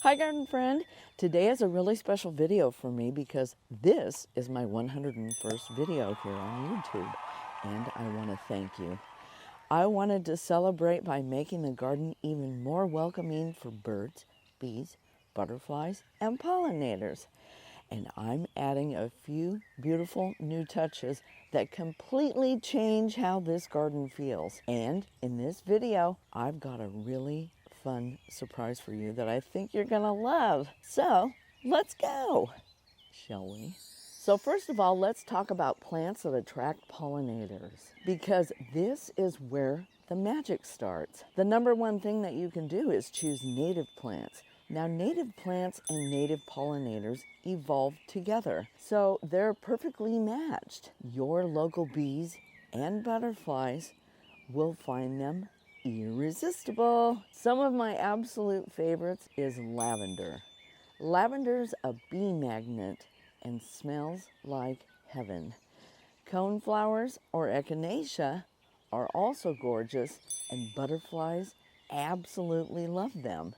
Hi garden friend, today is a really special video for me because this is my 101st video here on YouTube and I want to thank you. I wanted to celebrate by making the garden even more welcoming for birds, bees, butterflies, and pollinators. And I'm adding a few beautiful new touches that completely change how this garden feels. And in this video, I've got a really fun surprise for you that I think you're gonna love. So let's go, shall we? So first of all, let's talk about plants that attract pollinators, because this is where the magic starts. The number one thing that you can do is choose native plants. Now, native plants and native pollinators evolved together, so they're perfectly matched. Your local bees and butterflies will find them irresistible. Some of my absolute favorites is lavender. Lavender's a bee magnet and smells like heaven. Coneflowers or echinacea are also gorgeous, and butterflies absolutely love them.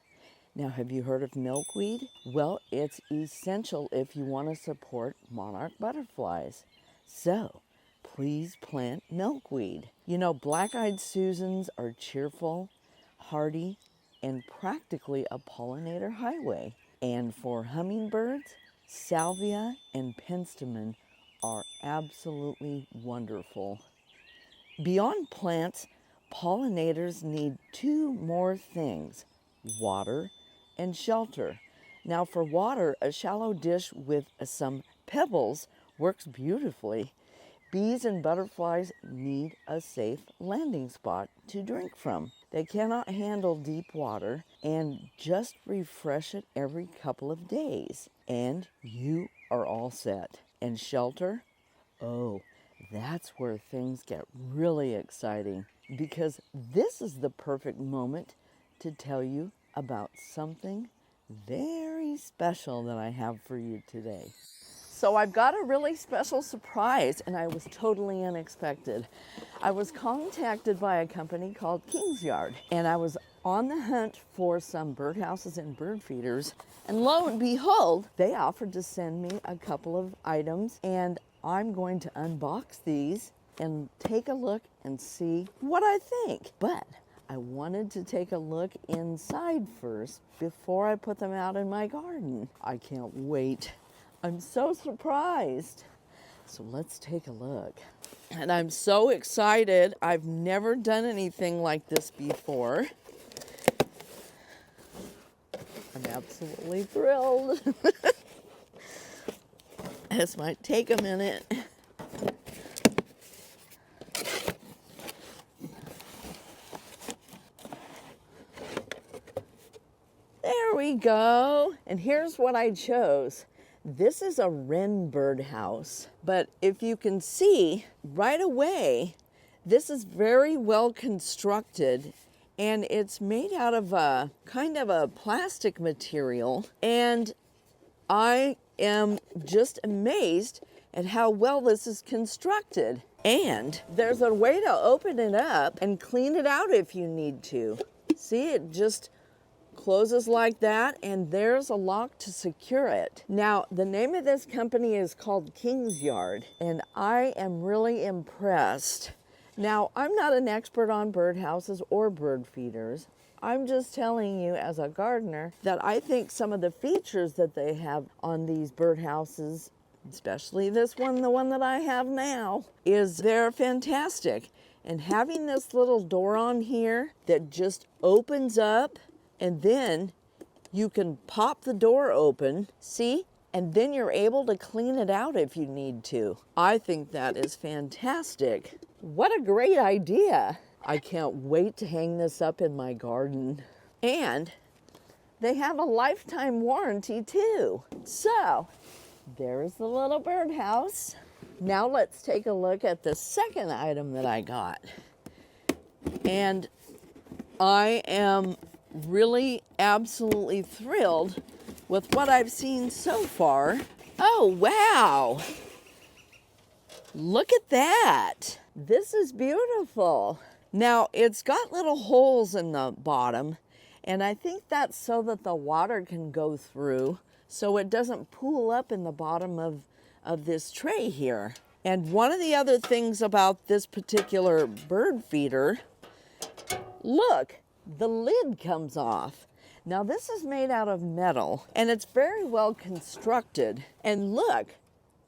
Now, have you heard of milkweed? Well, it's essential if you want to support monarch butterflies. So, please plant milkweed. You know, black-eyed Susans are cheerful, hardy, and practically a pollinator highway. And for hummingbirds, salvia and penstemon are absolutely wonderful. Beyond plants, pollinators need two more things: water and shelter. Now for water, a shallow dish with some pebbles works beautifully. Bees and butterflies need a safe landing spot to drink from. They cannot handle deep water and just refresh it every couple of days. And you are all set. And shelter? Oh, that's where things get really exciting, because this is the perfect moment to tell you about something very special that I have for you today. So I've got a really special surprise, and I was totally unexpected. I was contacted by a company called King's Yard, and I was on the hunt for some birdhouses and bird feeders, and lo and behold, they offered to send me a couple of items, and I'm going to unbox these and take a look and see what I think. But I wanted to take a look inside first before I put them out in my garden. I can't wait. I'm so surprised. So let's take a look. And I'm so excited. I've never done anything like this before. I'm absolutely thrilled. This might take a minute. There we go. And here's what I chose. This is a wren birdhouse, but if you can see right away, this is very well constructed, and it's made out of a kind of a plastic material, and I am just amazed at how well this is constructed. And there's a way to open it up and clean it out if you need to. See, it just closes like that, and there's a lock to secure it. Now, the name of this company is called King's Yard, and I am really impressed. Now, I'm not an expert on birdhouses or bird feeders. I'm just telling you as a gardener that I think some of the features that they have on these birdhouses, especially this one, the one that I have now, they're fantastic. And having this little door on here that just opens up, and then you can pop the door open, see? And then you're able to clean it out if you need to. I think that is fantastic. What a great idea. I can't wait to hang this up in my garden. And they have a lifetime warranty too. So there's the little birdhouse. Now let's take a look at the second item that I got. And I am really absolutely thrilled with what I've seen so far. Oh, wow. Look at that. This is beautiful. Now, it's got little holes in the bottom, And I think that's so that the water can go through so it doesn't pool up in the bottom of this tray here. And one of the other things about this particular bird feeder, look, the lid comes off. Now this is made out of metal and it's very well constructed. And look,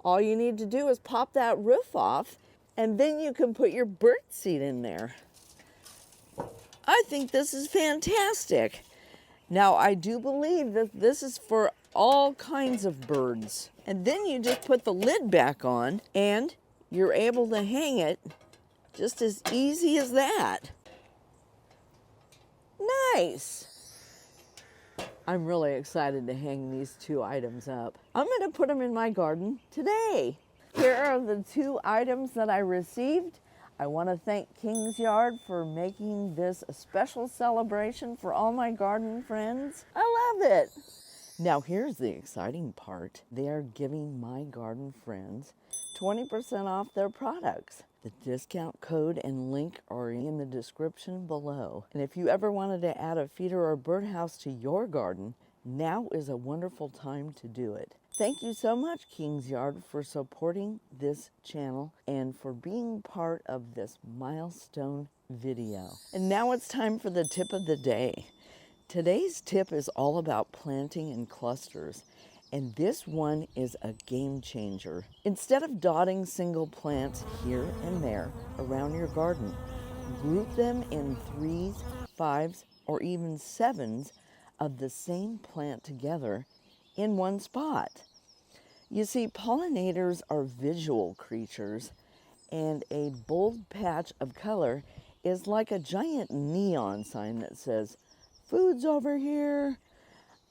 all you need to do is pop that roof off and then you can put your bird seed in there. I think this is fantastic. Now I do believe that this is for all kinds of birds. And then you just put the lid back on and you're able to hang it just as easy as that. Nice. I'm really excited to hang these two items up. I'm going to put them in my garden today. Here are the two items that I received. I want to thank King's Yard for making this a special celebration for all my garden friends. I love it. Now here's the exciting part. They are giving my garden friends 20% off their products. The discount code and link are in the description below. And if you ever wanted to add a feeder or birdhouse to your garden, now is a wonderful time to do it. Thank you so much, King's Yard, for supporting this channel and for being part of this milestone video. And now it's time for the tip of the day. Today's tip is all about planting in clusters. And this one is a game changer. Instead of dotting single plants here and there around your garden, group them in 3s, 5s, or even 7s of the same plant together in one spot. You see, pollinators are visual creatures, and a bold patch of color is like a giant neon sign that says, "Food's over here."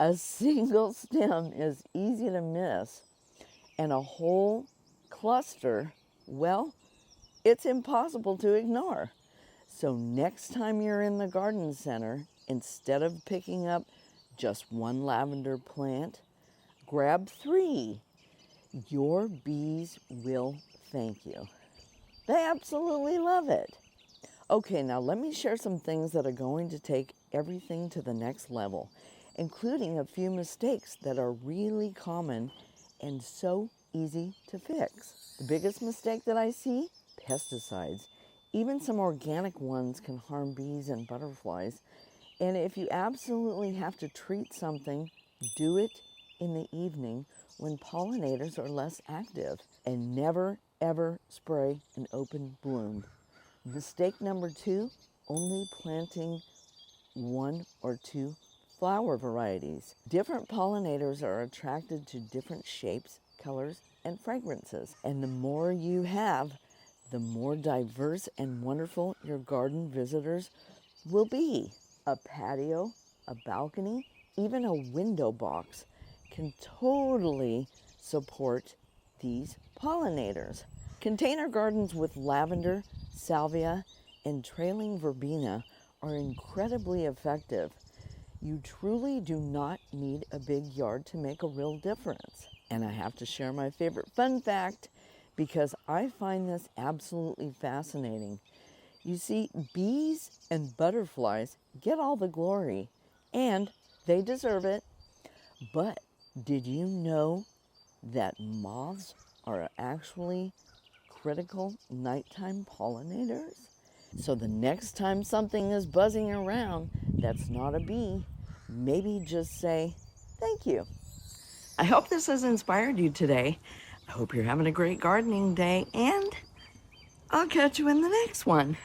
A single stem is easy to miss, and a whole cluster, well, it's impossible to ignore. So next time you're in the garden center, instead of picking up just one lavender plant, grab 3. Your bees will thank you. They absolutely love it. Okay, now let me share some things that are going to take everything to the next level, including a few mistakes that are really common and so easy to fix. The biggest mistake that I see, pesticides. Even some organic ones can harm bees and butterflies. And if you absolutely have to treat something, do it in the evening when pollinators are less active. And never, ever spray an open bloom. Mistake number 2, only planting 1 or 2 flower varieties. Different pollinators are attracted to different shapes, colors, and fragrances. And the more you have, the more diverse and wonderful your garden visitors will be. A patio, a balcony, even a window box can totally support these pollinators. Container gardens with lavender, salvia, and trailing verbena are incredibly effective. You truly do not need a big yard to make a real difference. And I have to share my favorite fun fact because I find this absolutely fascinating. You see, bees and butterflies get all the glory, and they deserve it. But did you know that moths are actually critical nighttime pollinators? So the next time something is buzzing around that's not a bee, maybe just say, "Thank you." I hope this has inspired you today. I hope you're having a great gardening day, and I'll catch you in the next one.